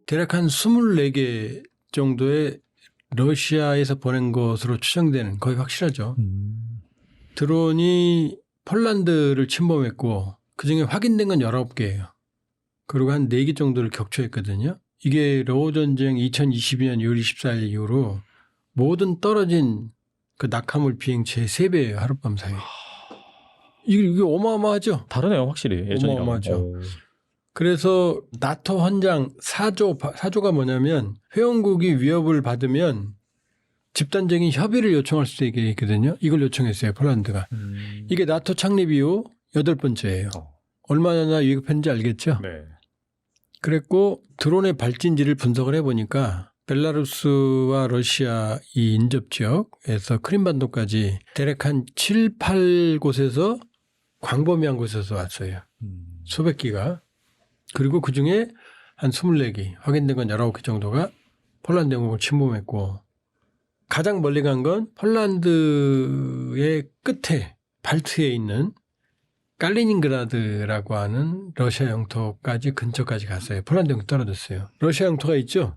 대략 한 24개 정도의 러시아에서 보낸 것으로 추정되는 거의 확실하죠. 드론이 폴란드를 침범했고 그중에 확인된 건 19개예요. 그리고 한 4개 정도를 격추했거든요. 이게 러우 전쟁 2022년 2월 24일 이후로 모든 떨어진 그 낙하물 비행체의 3배예요. 하룻밤 사이에. 이게 어마어마하죠. 다르네요, 확실히 예전이랑. 어마어마하죠. 그래서 나토 헌장 4조가 뭐냐면 회원국이 위협을 받으면 집단적인 협의를 요청할 수 있게 있거든요. 이걸 요청했어요. 폴란드가. 이게 나토 창립 이후 8번째예요. 얼마나 위급했는지 알겠죠? 네. 그랬고 드론의 발진지를 분석을 해보니까 벨라루스와 러시아 이 인접 지역에서 크림반도까지 대략 한 7, 8곳에서 광범위한 곳에서 왔어요. 수백 기가. 그리고 그중에 한 24기, 확인된 건 19개 정도가 폴란드 영국을 침범했고 가장 멀리 간 건 폴란드의 끝에 발트에 있는 칼리닝그라드라고 하는 러시아 영토까지 근처까지 갔어요. 폴란드 영토 떨어졌어요. 러시아 영토가 있죠.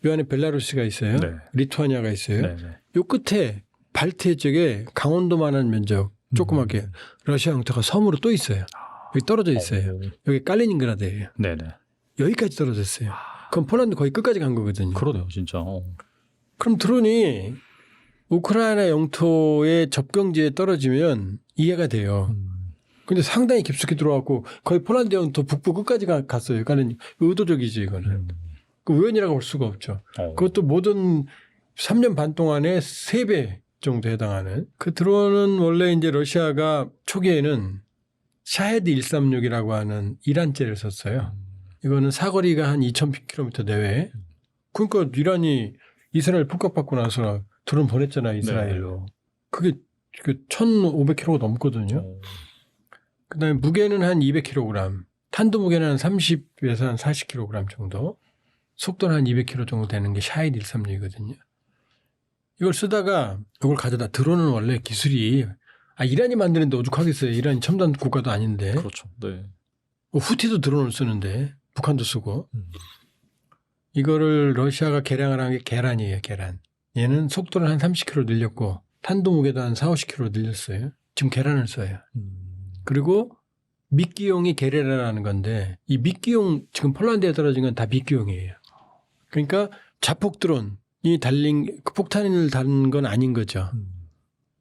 요 안에 벨라루스가 있어요. 네. 리투아니아가 있어요. 네. 요 끝에 발트해 쪽에 강원도만한 면적 조그맣게 러시아 영토가 섬으로 또 있어요. 여기 떨어져 있어요. 여기 칼리닝그라드예요. 네네. 여기까지 떨어졌어요. 그럼 폴란드 거의 끝까지 간 거거든요. 그러네요, 진짜. 그럼 드론이 우크라이나 영토의 접경지에 떨어지면 이해가 돼요. 근데 상당히 깊숙이 들어왔고 거의 폴란드 영토 북부 끝까지 갔어요. 그러니까 의도적이지 이거는. 그 우연이라고 볼 수가 없죠. 그것도 모든 3년 반 동안에 3배 정도 해당하는. 그 드론은 원래 이제 러시아가 초기에는 샤헤드 136이라고 하는 이란제를 썼어요. 이거는 사거리가 한 2,000km 내외. 그러니까 이란이 이스라엘 폭격받고 나서 드론 보냈잖아요. 이스라엘로. 그게 1,500km가 넘거든요. 그다음에 무게는 한 200kg. 탄도 무게는 한 30에서 한 40kg 정도. 속도는 한 200km 정도 되는 게 샤헤드 136이거든요. 이걸 쓰다가 이걸 가져다 드론은 원래 기술이 이란이 만드는데 오죽하겠어요. 이란이 첨단 국가도 아닌데. 그렇죠. 네. 후티도 드론을 쓰는데 북한도 쓰고. 이거를 러시아가 개량을 한 게 계란이에요. 계란. 얘는 속도를 한 30km 늘렸고 탄도 무게도 한 4, 50km 늘렸어요. 지금 계란을 써요. 그리고 미끼용이 게레라라는 건데 이 미끼용 지금 폴란드에 떨어진 건 다 미끼용이에요. 그러니까 자폭 드론이 달린 그 폭탄을 달은 건 아닌 거죠.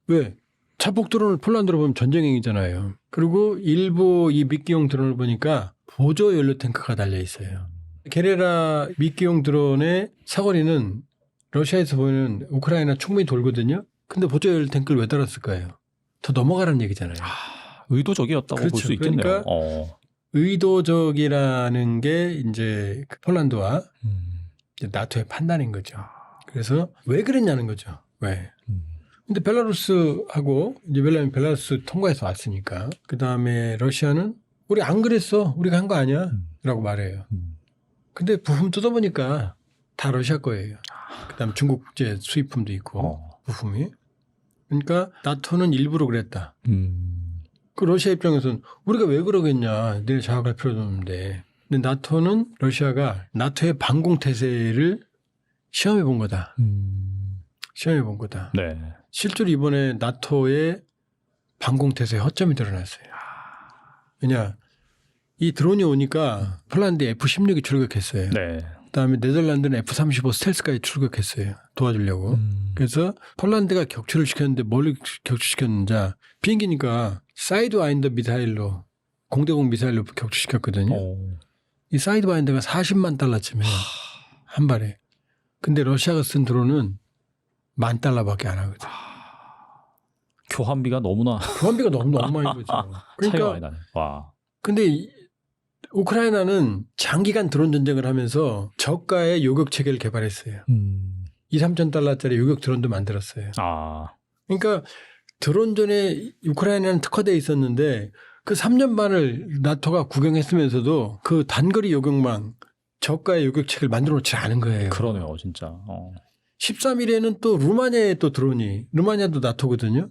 왜? 자폭 드론을 폴란드로 보면 전쟁행위잖아요. 그리고 일부 이 미끼용 드론을 보니까 보조 연료 탱크가 달려 있어요. 게레라 미끼용 드론의 사거리는 러시아에서 보면 우크라이나 충분히 돌거든요. 근데 보조 연료 탱크를 왜 달았을까요? 더 넘어가라는 얘기잖아요. 의도적이었다고 그렇죠. 볼 수 있겠네요. 그러니까 의도적이라는 게 이제 폴란드와 이제 나토의 판단인 거죠. 그래서 왜 그랬냐는 거죠. 왜? 근데 벨라루스하고 이제 벨라루스 통과해서 왔으니까 그 다음에 러시아는 우리 안 그랬어. 우리가 한 거 아니야. 라고 말해요. 근데 부품 뜯어보니까 다 러시아 거예요. 그 다음에 중국 국제 수입품도 있고 부품이. 그러니까 나토는 일부러 그랬다. 그 러시아 입장에서는 우리가 왜 그러겠냐. 너네 자학할 필요도 없는데. 근데 나토는 러시아가 나토의 반공태세를 시험해 본 거다. 시험해 본 거다. 네. 실제로 이번에 나토의 반공태세에 허점이 드러났어요. 왜냐. 이 드론이 오니까 폴란드에 F-16이 출격했어요. 네. 그다음에 네덜란드는 F-35 스텔스까지 출격했어요. 도와주려고. 그래서 폴란드가 격추를 시켰는데 뭘 격추시켰는지 비행기니까 사이드 와인더 미사일로 공대공 미사일로 격추시켰거든요. 이 사이드 와인더가 40만 달러쯤에 한 발에. 근데 러시아가 쓴 드론은 $10,000밖에 안 하거든. 교환비가 너무나 교환비가 너무 많이 거죠. 차이가 그러니까 많이 나네. 와. 근데 우크라이나는 장기간 드론 전쟁을 하면서 저가의 요격 체계를 개발했어요. 2, 3천 달러짜리 요격 드론도 만들었어요. 그러니까 드론전에 우크라이나는 특화되어 있었는데 그 3년 반을 나토가 구경했으면서도 그 단거리 요격망 저가의 요격 체계를 만들어 놓지 않은 거예요. 그러네요, 진짜. 13일에는 또 루마니아에 또 드론이, 루마니아도 나토거든요.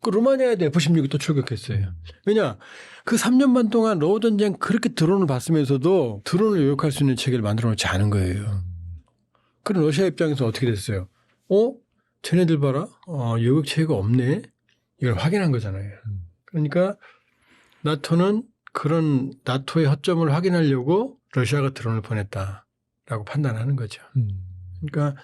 그 루마니아에도 F-16이 또 출격했어요. 왜냐? 그 3년 반 동안 러우 전쟁 그렇게 드론을 봤으면서도 드론을 요격할 수 있는 체계를 만들어 놓지 않은 거예요. 그럼 러시아 입장에서 어떻게 됐어요? 쟤네들 봐라. 요격 체계가 없네. 이걸 확인한 거잖아요. 그러니까 나토는 그런 나토의 허점을 확인하려고 러시아가 드론을 보냈다라고 판단하는 거죠. 그러니까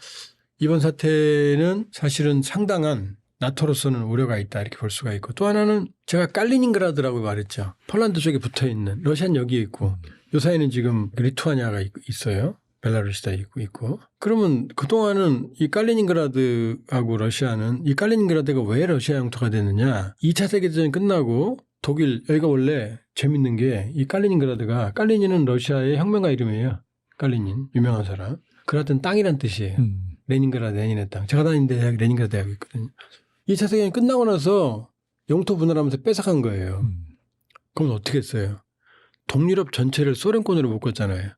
이번 사태는 사실은 상당한 나토로서는 우려가 있다 이렇게 볼 수가 있고 또 하나는 제가 칼리닝그라드라고 말했죠. 폴란드 쪽에 붙어있는 러시아는 여기에 있고 요 사이는 지금 리투아니아가 있어요. 벨라루시도 있고 그러면 그동안은 이 칼리닝그라드하고 러시아는 이 칼리닝그라드가 왜 러시아 영토가 됐느냐 2차 세계대전이 끝나고 독일 여기가 원래 재밌는 게 이 칼리닝그라드가 칼리닌은 러시아의 혁명가 이름이에요. 칼리닌 유명한 사람. 그라드는 땅이란 뜻이에요. 레닌그라드 레닌의 땅. 제가 다니는 대학이 레닌그라드 대학이 있거든요. 2차 세계대전이 끝나고 나서 영토 분할하면서 뺏어간 거예요. 그럼 어떻게 했어요? 동유럽 전체를 소련권으로 묶었잖아요.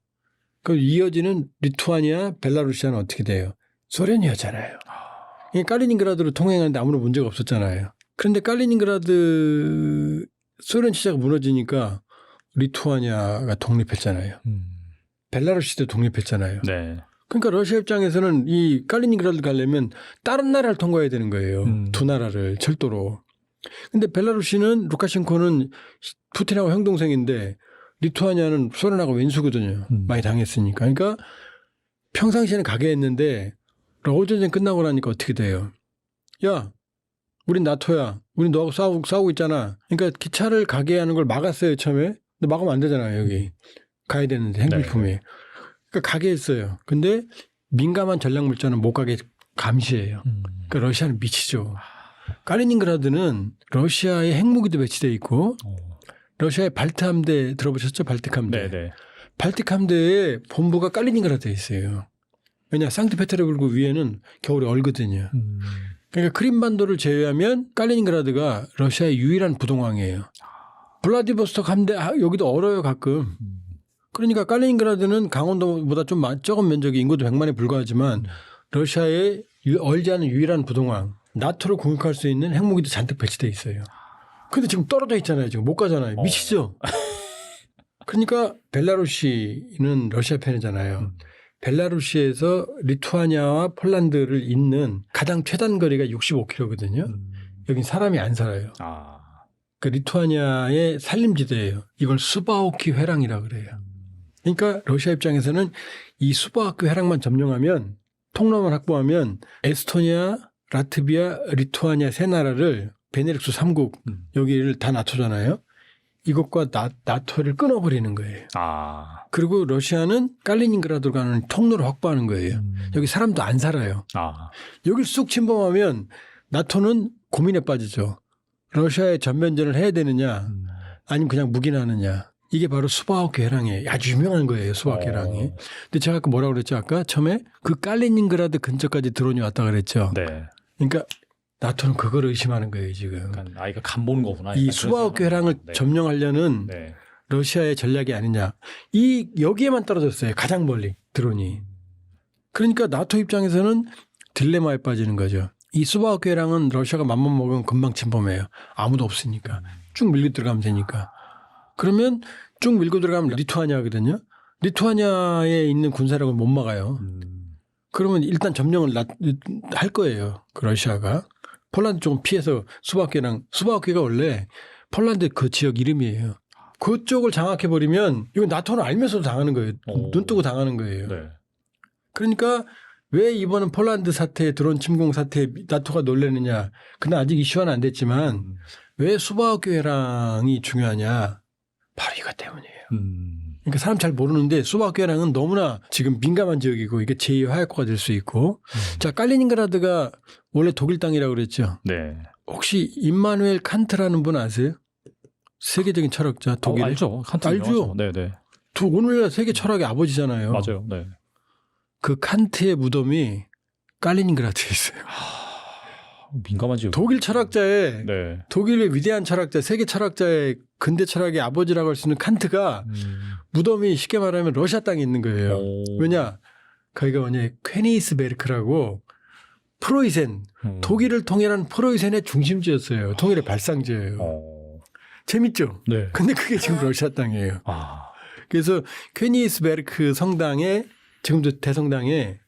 그럼 이어지는 리투아니아, 벨라루시아는 어떻게 돼요? 소련이었잖아요. 칼리닝그라드로 통행하는데 아무런 문제가 없었잖아요. 그런데 칼리닝그라드 소련 체제가 무너지니까 리투아니아가 독립했잖아요. 벨라루시도 독립했잖아요. 네. 그러니까 러시아 입장에서는 이 칼리닝그라드 가려면 다른 나라를 통과해야 되는 거예요. 두 나라를 철도로. 근데 벨라루시는 루카셴코는 푸틴하고 형동생인데 리투아니아는 소련하고 왼수거든요. 많이 당했으니까. 그러니까 평상시에는 가게 했는데 러우 전쟁 끝나고 나니까 어떻게 돼요? 야, 우린 나토야. 우린 너하고 싸우고 있잖아. 그러니까 기차를 가게 하는 걸 막았어요 처음에. 근데 막으면 안 되잖아요 여기. 가야 되는데 행정품이. 네. 그러니까 가게 했어요. 근데 민감한 전략 물자는 못 가게 감시해요. 그러니까 러시아는 미치죠. 칼리닝그라드는 러시아의 핵무기도 배치돼 있고 러시아의 발트 함대 들어보셨죠? 발틱 함대. 네네. 발틱 함대의 본부가 칼리닝그라드에 있어요. 왜냐 상트페테르부르크 위에는 겨울에 얼거든요. 그러니까 크림반도를 제외하면 칼리닝그라드가 러시아의 유일한 부동항이에요. 블라디보스토크 함대 여기도 얼어요 가끔. 그러니까 칼리닝그라드는 강원도보다 좀 적은 면적이 인구도 100만에 불과하지만 러시아의 얼지 않은 유일한 부동항. 나토를 공격할 수 있는 핵무기도 잔뜩 배치돼 있어요. 근데 지금 떨어져 있잖아요. 지금 못 가잖아요. 미치죠? 그러니까 벨라루시는 러시아 편이잖아요. 벨라루시에서 리투아니아와 폴란드를 잇는 가장 최단 거리가 65km거든요. 여긴 사람이 안 살아요. 그 리투아니아의 산림지대예요. 이걸 수바오키 회랑이라고 그래요. 그러니까 러시아 입장에서는 이 수바오키 회랑만 점령하면 통로만 확보하면 에스토니아, 라트비아, 리투아니아 세 나라를 베네룩스 3국 여기를 다 나토잖아요. 이것과 나토를 끊어버리는 거예요. 그리고 러시아는 칼리닝그라드로 가는 통로를 확보하는 거예요. 여기 사람도 안 살아요. 여기를 쑥 침범하면 나토는 고민에 빠지죠. 러시아에 전면전을 해야 되느냐 아니면 그냥 묵인하느냐. 이게 바로 수바오키 회랑이에요. 아주 유명한 거예요. 수바오키 회랑이. 근데 제가 아까 뭐라고 그랬죠? 아까 처음에 그 칼리닝그라드 근처까지 드론이 왔다 그랬죠. 네. 그러니까 나토는 그걸 의심하는 거예요. 지금. 그러니까 이거 간 보는 거구나. 이 수바오키 회랑을 점령하려는 러시아의 전략이 아니냐. 여기에만 떨어졌어요. 가장 멀리 드론이. 그러니까 나토 입장에서는 딜레마에 빠지는 거죠. 이 수바오키 회랑은 러시아가 맘만 먹으면 금방 침범해요. 아무도 없으니까. 쭉 밀고 들어가면 되니까. 그러면 쭉 밀고 들어가면 리투아니아거든요. 리투아니아에 있는 군사력을 못 막아요. 그러면 일단 점령을 할 거예요. 그 러시아가. 폴란드 쪽은 피해서 수바오키가 원래 폴란드 그 지역 이름이에요. 그쪽을 장악해버리면 이건 나토는 알면서도 당하는 거예요. 눈 뜨고 당하는 거예요. 네. 그러니까 왜 이번은 폴란드 사태, 드론 침공 사태에 나토가 놀래느냐. 그날 아직 이슈화는 안 됐지만 왜 수바오키 회랑이 중요하냐. 바로 이것 때문이에요. 그러니까 사람 잘 모르는데 수바오키 회랑은 너무나 지금 민감한 지역이고 이게 제2의 화약고가 될 수 있고. 자, 칼리닝그라드가 원래 독일 땅이라고 그랬죠. 네. 혹시 임마누엘 칸트라는 분 아세요? 세계적인 철학자 독일. 알죠. 칸트 알죠. 네네. 오늘날 세계 철학의 아버지잖아요. 맞아요. 네. 그 칸트의 무덤이 칼리닝그라드에 있어요. 민감한 지역. 독일 철학자의 네. 독일의 위대한 철학자, 세계 철학자의 근대 철학의 아버지라고 할 수 있는 칸트가 무덤이 쉽게 말하면 러시아 땅에 있는 거예요. 왜냐? 거기가 뭐냐? 퀘니스베르크라고 프로이센, 독일을 통일한 프로이센의 중심지였어요. 통일의 발상지예요. 재밌죠? 네. 근데 그게 지금 러시아 땅이에요. 아. 그래서 퀘니스베르크 성당에 지금도 대성당에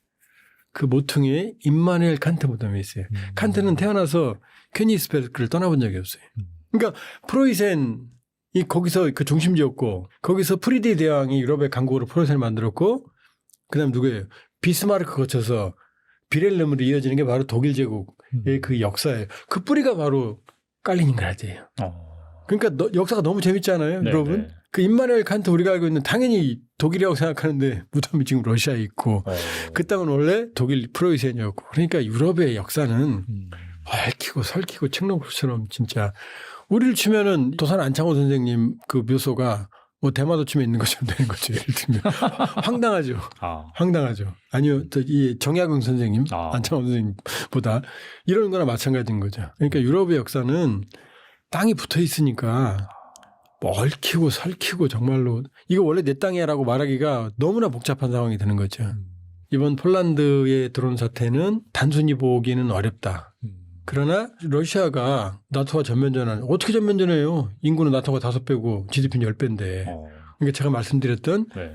그 모퉁이에 임마누엘 칸트 무덤이 있어요. 칸트는 태어나서 퀘니스베르크를 떠나본 적이 없어요. 그러니까 프로이센이 거기서 그 중심지였고 거기서 프리디 대왕이 유럽의 강국으로 프로이센을 만들었고 그다음 누구예요? 비스마르크 거쳐서 비렐름으로 이어지는 게 바로 독일 제국의 그 역사예요. 그 뿌리가 바로 깔리닌그라드예요. 그러니까 역사가 너무 재밌잖아요, 네, 여러분. 네. 그 임마누엘 칸트 우리가 알고 있는 당연히 독일이라고 생각하는데 무덤이 지금 러시아에 있고 그 땅은 원래 독일 프로이센이었고 그러니까 유럽의 역사는 얽히고 설키고 책록처럼 진짜 우리를 치면은 도산 안창호 선생님 그 묘소가 뭐 대마도 치면 있는 것처럼 되는 거죠. 예를 들면 황당하죠. 황당하죠. 아니요, 이 정약용 선생님, 안창호 선생님보다 이런 거나 마찬가지인 거죠. 그러니까 유럽의 역사는 땅이 붙어 있으니까 뭐 얽히고 설키고 정말로 이거 원래 내 땅이야라고 말하기가 너무나 복잡한 상황이 되는 거죠. 이번 폴란드의 드론 사태는 단순히 보기는 어렵다. 그러나 러시아가 나토와 전면전하는 어떻게 전면전해요? 인구는 나토가 5배고 GDP는 10배인데. 그러니까 제가 말씀드렸던 네.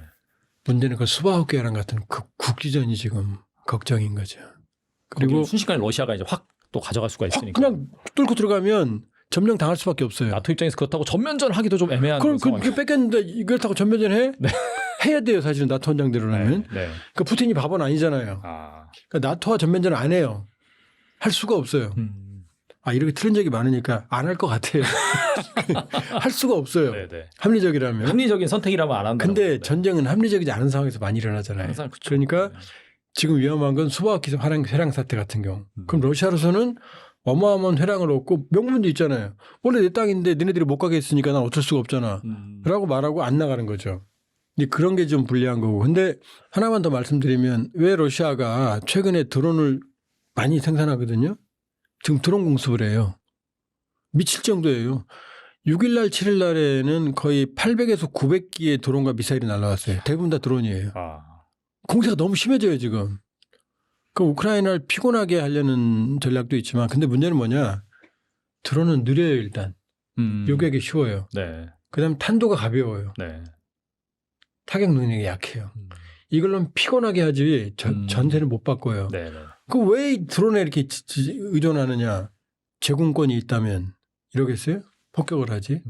문제는 그 수바우케랑 같은 그 국지전이 지금 걱정인 거죠. 그리고 순식간에 러시아가 이제 확 또 가져갈 수가 있으니까. 그냥 뚫고 들어가면 점령 당할 수밖에 없어요. 나토 입장에서 그렇다고 전면전 하기도 좀 애매한 그럼 상황이. 그 뺏겼는데 이걸 타고 전면전해? 네. 해야 돼요, 사실은 나토 원장대로라면. 네. 그러니까 푸틴이 바보는 아니잖아요. 그러니까 나토와 전면전 안 해요. 할 수가 없어요. 이렇게 틀린 적이 많으니까 안 할 것 같아요. 할 수가 없어요. 네네. 합리적이라면. 합리적인 선택이라면 안 한다. 근데 전쟁은 합리적이지 않은 상황에서 많이 일어나잖아요. 그러니까 지금 위험한 건 수바우키 회랑 사태 같은 경우. 그럼 러시아로서는 어마어마한 회랑을 얻고 명분도 있잖아요. 원래 내 땅인데 너네들이 못 가게 했으니까 난 어쩔 수가 없잖아. 라고 말하고 안 나가는 거죠. 근데 그런 게 좀 불리한 거고. 근데 하나만 더 말씀드리면 왜 러시아가 최근에 드론을 많이 생산하거든요. 지금 드론 공습을 해요. 미칠 정도예요. 6일날 7일날에는 거의 800에서 900기의 드론과 미사일이 날라왔어요. 대부분 다 드론이에요. 공세가 너무 심해져요 지금. 그 우크라이나를 피곤하게 하려는 전략도 있지만 근데 문제는 뭐냐. 드론은 느려요 일단. 요격이 쉬워요. 네. 그다음에 탄도가 가벼워요. 네. 타격 능력이 약해요. 이걸로 피곤하게 하지 전세를 못 바꿔요. 네. 그 왜 드론에 이렇게 의존하느냐. 제공권이 있다면 이러겠어요? 폭격을 하지.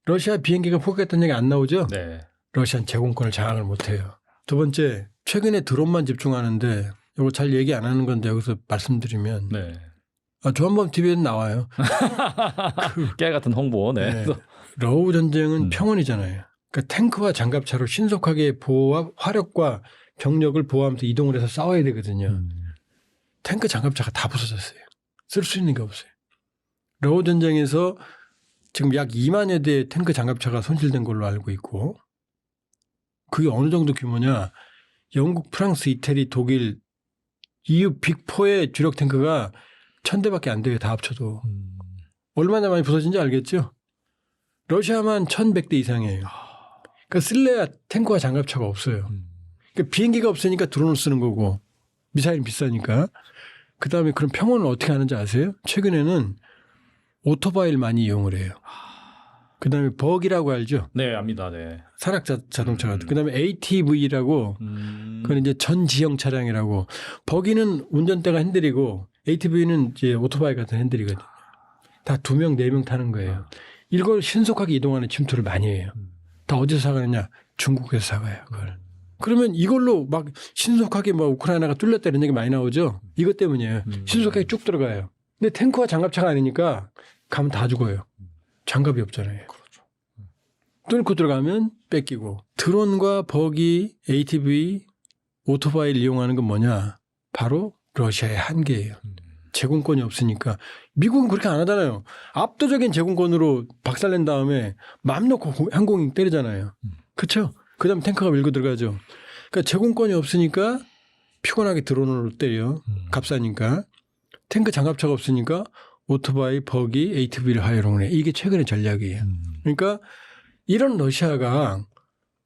러시아 비행기가 폭격했다는 얘기 안 나오죠? 네. 러시아는 제공권을 장악을 못해요. 두 번째 최근에 드론만 집중하는데 이거 잘 얘기 안 하는 건데 여기서 말씀드리면 네. 조한범 TV에는 나와요. 깨알 같은 홍보. 네. 러우 전쟁은 평원이잖아요. 그러니까 탱크와 장갑차로 신속하게 화력과 병력을 보호하면서 이동을 해서 싸워야 되거든요. 탱크 장갑차가 다 부서졌어요. 쓸 수 있는 게 없어요. 러우 전쟁에서 지금 약 2만여 대의 탱크 장갑차가 손실된 걸로 알고 있고 그게 어느 정도 규모냐. 영국, 프랑스, 이태리, 독일, EU 빅4의 주력 탱크가 1000대밖에 안 돼요. 다 합쳐도. 얼마나 많이 부서진지 알겠죠? 러시아만 1100대 이상이에요. 그러니까 쓸래야 탱크와 장갑차가 없어요. 그러니까 비행기가 없으니까 드론을 쓰는 거고 미사일은 비싸니까. 그다음에 그럼 평원을 어떻게 하는지 아세요? 최근에는 오토바이를 많이 이용을 해요. 그다음에 버기라고 알죠? 네, 압니다. 네. 산악 자동차 같은. 그다음에 ATV라고 그건 이제 전지형 차량이라고. 버기는 운전대가 핸들이고 ATV는 이제 오토바이 같은 핸들이거든요. 다 2명, 4명 타는 거예요. 이걸 신속하게 이동하는 침투를 많이 해요. 다 어디서 사가느냐? 중국에서 사가요. 그걸. 그러면 이걸로 막 신속하게 뭐 우크라이나가 뚫렸다 이런 얘기 많이 나오죠. 이것 때문이에요. 신속하게 쭉 들어가요. 근데 탱크와 장갑차가 아니니까 가면 다 죽어요. 장갑이 없잖아요. 그렇죠. 뚫고 들어가면 뺏기고. 드론과 버기, ATV, 오토바이를 이용하는 건 뭐냐? 바로 러시아의 한계예요. 제공권이 없으니까. 미국은 그렇게 안 하잖아요. 압도적인 제공권으로 박살낸 다음에 맘 놓고 항공기 때리잖아요. 그렇죠? 그다음에 탱크가 밀고 들어가죠. 그러니까 제공권이 없으니까 피곤하게 드론으로 때려. 값싸니까. 탱크 장갑차가 없으니까 오토바이, 버기, ATV를 활용을 해. 이게 최근의 전략이에요. 그러니까 이런 러시아가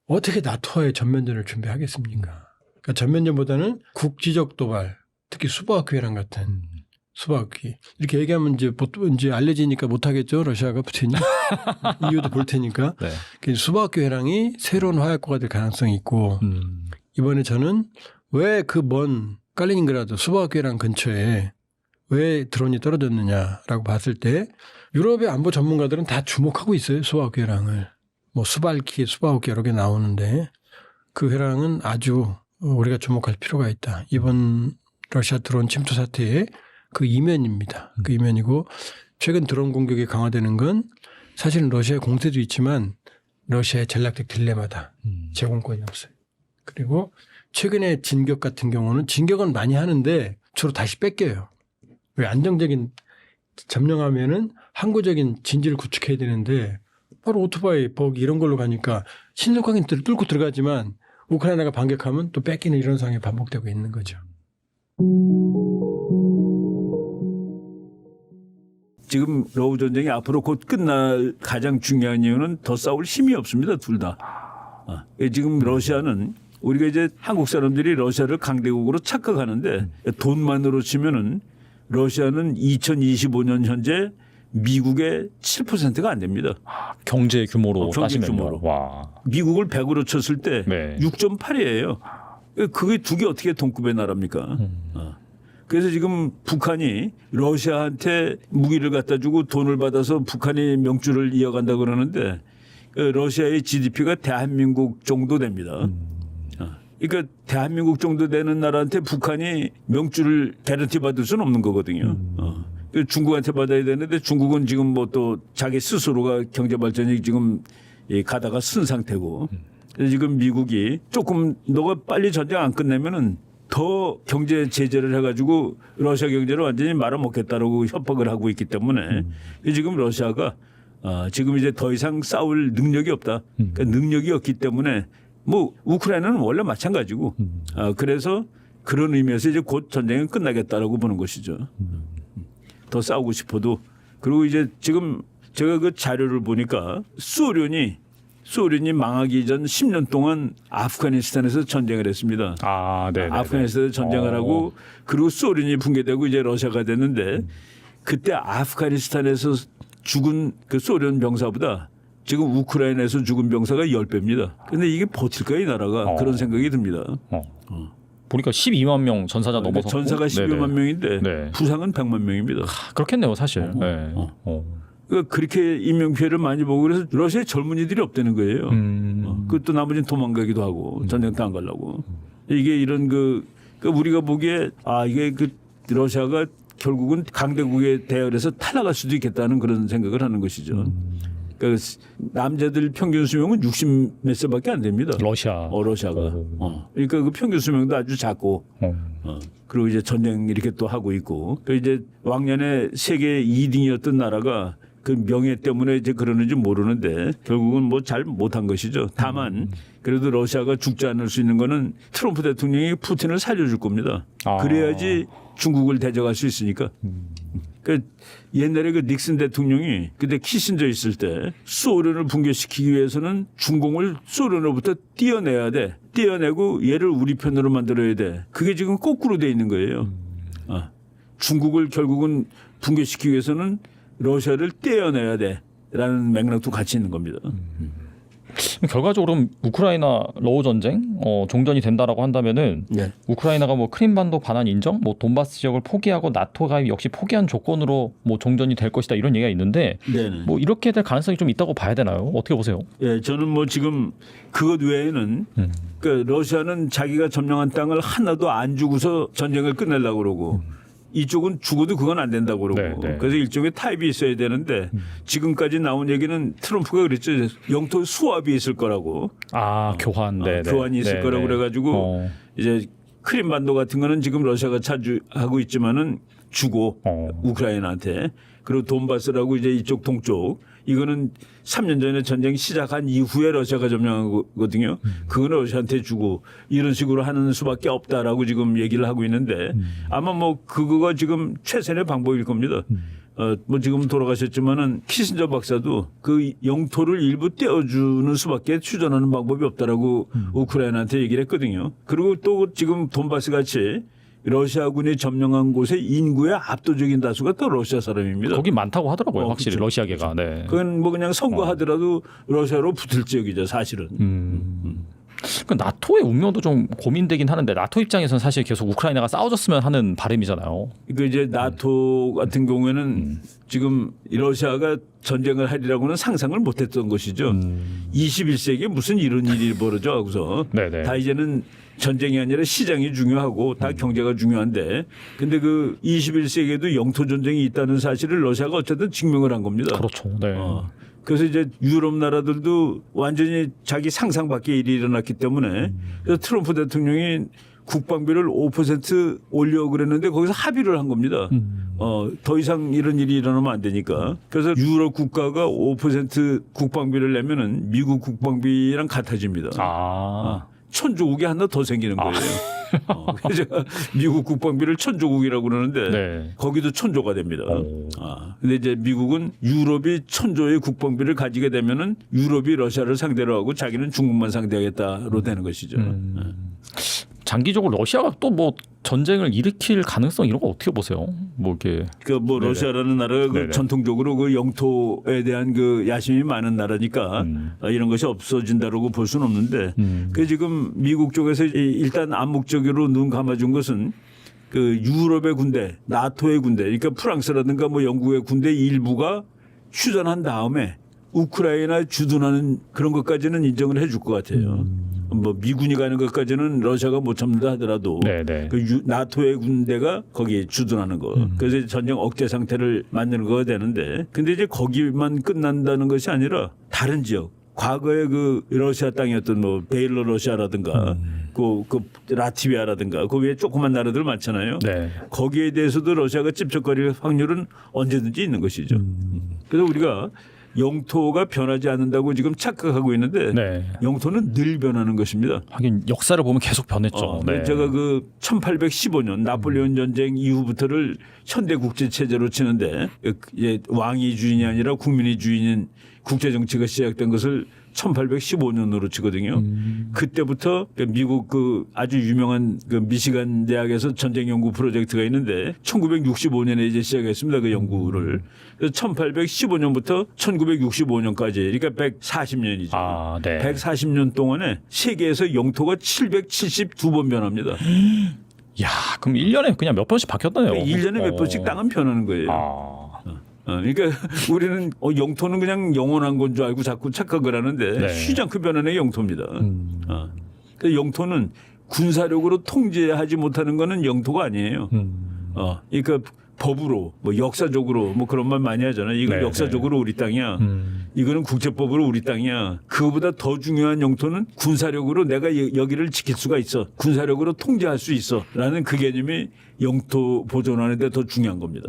어떻게 나토와의 전면전을 준비하겠습니까? 그러니까 전면전보다는 국지적 도발, 특히 수바우키회랑 같은 수바우키 이렇게 얘기하면 이제 보통 이제 알려지니까 못하겠죠. 러시아가 푸틴이 이유도 볼 테니까 네. 수바우키 회랑이 새로운 화약고가 될 가능성이 있고 이번에 저는 왜 그 먼 칼리닝그라드 수바우키 회랑 근처에 왜 드론이 떨어졌느냐라고 봤을 때 유럽의 안보 전문가들은 다 주목하고 있어요. 수바우키 회랑을 뭐 수발키, 수바우키 여러 개 나오는데 그 회랑은 아주 우리가 주목할 필요가 있다. 이번 러시아 드론 침투 사태의 그 이면입니다. 그 이면이고 최근 드론 공격이 강화되는 건 사실은 러시아의 공세도 있지만 러시아의 전략적 딜레마다. 제공권이 없어요. 그리고 최근에 진격 같은 경우는 진격은 많이 하는데 주로 다시 뺏겨요. 왜 안정적인 점령하면은 항구적인 진지를 구축해야 되는데 바로 오토바이, 버기 이런 걸로 가니까 신속하게 뚫고 들어가지만 우크라이나가 반격하면 또 뺏기는 이런 상황이 반복되고 있는 거죠. 지금 러우 전쟁이 앞으로 곧 끝날 가장 중요한 이유는 더 싸울 힘이 없습니다. 둘 다. 지금 러시아는 우리가 이제 한국 사람들이 러시아를 강대국으로 착각하는데 돈만으로 치면은 러시아는 2025년 현재 미국의 7%가 안 됩니다. 경제 규모로 경제 따지면요. 규모로. 와. 미국을 100으로 쳤을 때 네. 6.8이에요. 그게 두 개 어떻게 동급의 나라입니까? 그래서 지금 북한이 러시아한테 무기를 갖다 주고 돈을 받아서 북한이 명주를 이어간다 그러는데 러시아의 GDP가 대한민국 정도 됩니다. 그러니까 대한민국 정도 되는 나라한테 북한이 명주를 개런티 받을 수는 없는 거거든요. 중국한테 받아야 되는데 중국은 지금 뭐 또 자기 스스로가 경제 발전이 지금 가다가 쓴 상태고 그래서 지금 미국이 조금 너가 빨리 전쟁 안 끝내면은 더 경제 제재를 해가지고 러시아 경제를 완전히 말아먹겠다라고 협박을 하고 있기 때문에 지금 러시아가 지금 이제 더 이상 싸울 능력이 없다. 그러니까 능력이 없기 때문에 뭐 우크라이나는 원래 마찬가지고 그래서 그런 의미에서 이제 곧 전쟁은 끝나겠다라고 보는 것이죠. 더 싸우고 싶어도 그리고 이제 지금 제가 그 자료를 보니까 소련이 망하기 전 10년 동안 아프가니스탄에서 전쟁을 했습니다. 네. 아프가니스탄에서 전쟁을 하고 그리고 소련이 붕괴되고 이제 러시아가 됐는데 그때 아프가니스탄에서 죽은 그 소련 병사보다 지금 우크라이나에서 죽은 병사가 10배입니다. 그런데 이게 버틸까 이 나라가 그런 생각이 듭니다. 보니까 12만 명 전사자 그러니까 넘어서 전사가 12만 명인데 네. 부상은 100만 명입니다. 그렇겠네요, 사실. 네. 그러니까 그렇게 인명 피해를 많이 보고 그래서 러시아에 젊은이들이 없다는 거예요. 그것도 나머지는 도망가기도 하고 전쟁터 안 가려고. 이게 이런 우리가 보기에 이게 러시아가 결국은 강대국에 대열해서 탈락할 수도 있겠다는 그런 생각을 하는 것이죠. 그러니까 남자들 평균 수명은 60 몇 세밖에 안 됩니다. 러시아가. 그러니까 그 평균 수명도 아주 작고. 그리고 이제 전쟁 이렇게 또 하고 있고. 또 이제 왕년에 세계 2등이었던 나라가 그 명예 때문에 이제 그러는지 모르는데 결국은 뭐 잘 못한 것이죠. 다만 그래도 러시아가 죽지 않을 수 있는 거는 트럼프 대통령이 푸틴을 살려줄 겁니다. 그래야지 중국을 대적할 수 있으니까. 그 옛날에 그 닉슨 대통령이 그때 키신저 있을 때 소련을 붕괴시키기 위해서는 중공을 소련으로부터 떼어내야 돼. 떼어내고 얘를 우리 편으로 만들어야 돼. 그게 지금 거꾸로 돼 있는 거예요. 중국을 결국은 붕괴시키기 위해서는 러시아를 떼어내야 돼라는 맥락도 같이 있는 겁니다. 결과적으로 우크라이나 러우 전쟁 종전이 된다라고 한다면은 우크라이나가 뭐 크림반도 반환 인정, 뭐 돈바스 지역을 포기하고 나토 가입 역시 포기한 조건으로 뭐 종전이 될 것이다 이런 얘기가 있는데 뭐 이렇게 될 가능성이 좀 있다고 봐야 되나요? 어떻게 보세요? 예, 저는 뭐 지금 그것 외에는 그러니까 러시아는 자기가 점령한 땅을 하나도 안 주고서 전쟁을 끝내려고 그러고. 이쪽은 죽어도 그건 안 된다고 그러고 그래서 일종의 타입이 있어야 되는데 지금까지 나온 얘기는 트럼프가 그랬죠. 영토 수합이 있을 거라고. 교환. 교환이 있을 거라고 그래가지고 이제 크림반도 같은 거는 지금 러시아가 차지하고 있지만은 주고 우크라이나한테 그리고 돈바스라고 이제 이쪽 동쪽 이거는 3년 전에 전쟁 시작한 이후에 러시아가 점령한 거거든요. 그거는 러시아한테 주고 이런 식으로 하는 수밖에 없다라고 지금 얘기를 하고 있는데 아마 뭐 그거가 지금 최선의 방법일 겁니다. 뭐 지금 돌아가셨지만은 키신저 박사도 그 영토를 일부 떼어주는 수밖에 추전하는 방법이 없다라고 우크라이나한테 얘기를 했거든요. 그리고 또 지금 돈바스 같이 러시아군이 점령한 곳의 인구의 압도적인 다수가 또 러시아 사람입니다. 거기 많다고 하더라고요. 확실히 그렇죠. 러시아계가. 네. 그건 뭐 그냥 선거하더라도 러시아로 붙을 지역이죠, 사실은. 그 나토의 운명도 좀 고민되긴 하는데 나토 입장에서는 사실 계속 우크라이나가 싸워줬으면 하는 바람이잖아요. 그 이제 나토 같은 경우에는 지금 러시아가 전쟁을 하리라고는 상상을 못했던 것이죠. 21세기에 무슨 이런 일이 벌어져 하고서 네네. 다 이제는 전쟁이 아니라 시장이 중요하고 다 경제가 중요한데 근데 그 21세기에도 영토 전쟁이 있다는 사실을 러시아가 어쨌든 증명을 한 겁니다. 그렇죠. 네. 그래서 이제 유럽 나라들도 완전히 자기 상상 밖의 일이 일어났기 때문에 그래서 트럼프 대통령이 국방비를 5% 올려 그랬는데 거기서 합의를 한 겁니다. 더 이상 이런 일이 일어나면 안 되니까. 그래서 유럽 국가가 5% 국방비를 내면은 미국 국방비랑 같아집니다. 천조국이 하나 더 생기는 거예요. 그래서 제가 미국 국방비를 천조국이라고 그러는데 네. 거기도 천조가 됩니다. 근데 이제 미국은 유럽이 천조의 국방비를 가지게 되면은 유럽이 러시아를 상대로 하고 자기는 중국만 상대하겠다로 되는 것이죠. 장기적으로 러시아가 또 뭐 전쟁을 일으킬 가능성 이런 거 어떻게 보세요? 뭐 이렇게 그 뭐 러시아라는 나라가 그 전통적으로 그 영토에 대한 그 야심이 많은 나라니까 이런 것이 없어진다라고 볼 수는 없는데 그 지금 미국 쪽에서 일단 암묵적으로 눈 감아준 것은 그 유럽의 군대, 나토의 군대, 그러니까 프랑스라든가 뭐 영국의 군대 일부가 휴전한 다음에 우크라이나 주둔하는 그런 것까지는 인정을 해줄 것 같아요. 뭐 미군이 가는 것까지는 러시아가 못 참는다 하더라도 그 나토의 군대가 거기에 주둔하는 거. 그래서 전쟁 억제 상태를 만드는 거가 되는데 근데 이제 거기만 끝난다는 것이 아니라 다른 지역 과거에 그 러시아 땅이었던 뭐 베일러러시아라든가 그 라트비아라든가 그 위에 조그만 나라들 많잖아요. 네. 거기에 대해서도 러시아가 찝쩍거릴 확률은 언제든지 있는 것이죠. 그래서 우리가 영토가 변하지 않는다고 지금 착각하고 있는데 영토는 늘 변하는 것입니다. 하긴 역사를 보면 계속 변했죠. 제가 그 1815년 나폴레온 전쟁 이후부터를 현대 국제 체제로 치는데 이제 왕이 주인이 아니라 국민이 주인인 국제 정치가 시작된 것을 1815년으로 치거든요. 그때부터 미국 그 아주 유명한 그 미시간 대학에서 전쟁 연구 프로젝트가 있는데 1965년에 이제 시작했습니다. 그 연구를. 그래서 1815년부터 1965년까지 그러니까 140년이죠. 140년 동안에 세계에서 영토가 772번 변합니다. 야, 그럼 1년에 그냥 몇 번씩 바뀌었다네요. 1년에 몇 번씩 땅은 변하는 거예요. 그러니까 우리는 영토는 그냥 영원한 건 줄 알고 자꾸 착각을 하는데 쉬지 않고 변하는 영토입니다. 그러니까 영토는 군사력으로 통제하지 못하는 거는 영토가 아니에요. 그러니까 법으로 뭐 역사적으로 뭐 그런 말 많이 하잖아요. 이건 역사적으로 우리 땅이야. 이거는 국제법으로 우리 땅이야. 그거보다 더 중요한 영토는 군사력으로 내가 여기를 지킬 수가 있어. 군사력으로 통제할 수 있어. 라는 그 개념이 영토 보존하는 데 더 중요한 겁니다.